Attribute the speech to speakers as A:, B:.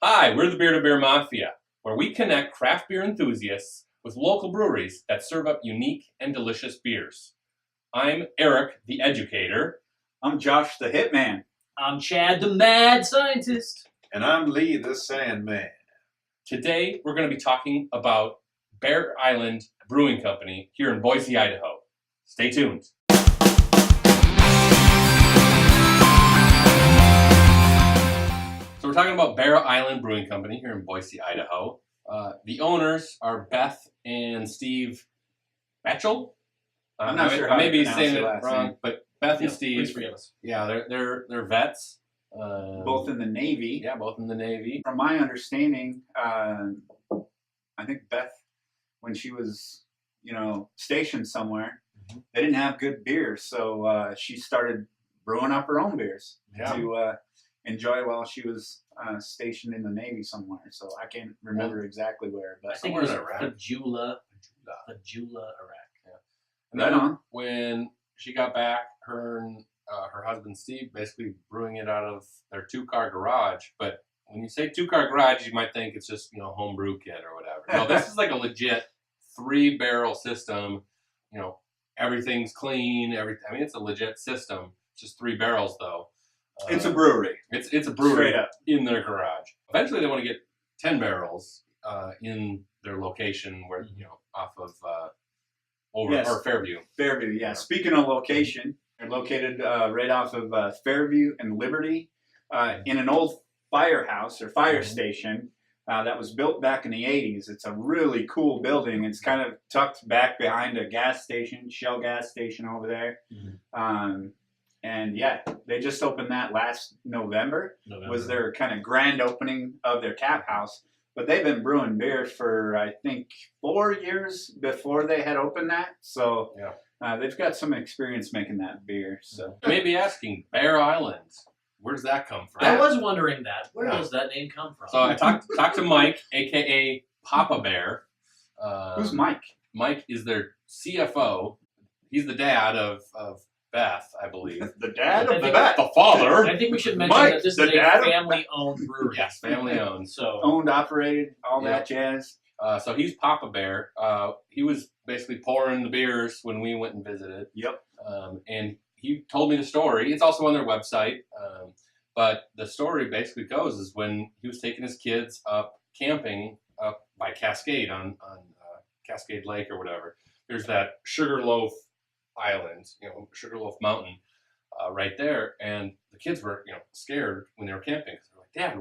A: Hi, we're the Beer to Beer Mafia, where we connect craft beer enthusiasts with local breweries that serve up unique and delicious beers. I'm Eric, the Educator.
B: I'm Josh, the Hitman.
C: I'm Chad, the Mad Scientist.
D: And I'm Lee, the Sandman.
A: Today, we're going to be talking about Bear Island Brewing Company here in Boise, Idaho. Stay tuned. So we're talking about Bear Island Brewing Company here in Boise, Idaho. The owners are Beth and Steve Betchel.
B: I'm not sure how
A: I may
B: to
A: be
B: pronounce
A: saying
B: their
A: it
B: last
A: wrong,
B: name.
A: but Beth and
C: Please
A: Steve,
C: forgive us.
A: yeah, they're vets.
B: Both in the Navy.
A: Yeah, both in the Navy.
B: From my understanding, I think Beth, when she was, stationed somewhere, they didn't have good beers, so she started brewing up her own beers to enjoy while she was stationed in the Navy somewhere. So I can't remember exactly where,
C: I
B: but
C: think it was
A: somewhere in Iraq.
C: Fajula, Iraq.
A: And
B: Right
A: then
B: on.
A: when she got back, her and her husband Steve basically brewing it out of their 2-car garage. But when you say 2-car garage, you might think it's just home brew kit or whatever. No, this is like a legit 3-barrel system. Everything's clean. I mean, it's a legit system. It's just 3 barrels though.
B: It's a brewery.
A: It's a brewery
B: Straight up.
A: in their garage. Eventually, they want to get 10 barrels in their location where off of or Fairview.
B: Fairview, yeah. Speaking of location, they're located right off of Fairview and Liberty in an old firehouse or fire station that was built back in the 80s. It's a really cool building. It's kind of tucked back behind a gas station, Shell gas station over there. And yeah, they just opened that last November. Was their kind of grand opening of their tap house. But they've been brewing beer for, I think, 4 years before they had opened that. So they've got some experience making that beer. So
A: You may be asking, Bear Island, where does that come from?
C: I was wondering that. Where does that name come from?
A: So I talked to Mike, a.k.a. Papa Bear.
B: Who's Mike?
A: Mike is their CFO. He's the dad of Beth, I believe.
B: The dad
C: I
B: of the
C: think-
B: Beth.
A: The father.
C: I think we should mention
B: Mike,
C: that this
B: the
C: is a
B: dad of-
C: family-owned brewery.
A: Yes, family owned.
C: So
B: Owned, operated, all
A: Yeah.
B: that jazz.
A: So he's Papa Bear. He was basically pouring the beers when we went and visited.
B: Yep.
A: And he told me the story. It's also on their website. But the story basically goes is when he was taking his kids up camping up by Cascade on Cascade Lake or whatever. There's that Sugarloaf Island, Sugarloaf Mountain right there. And the kids were, scared when they were camping. They were like, Dad,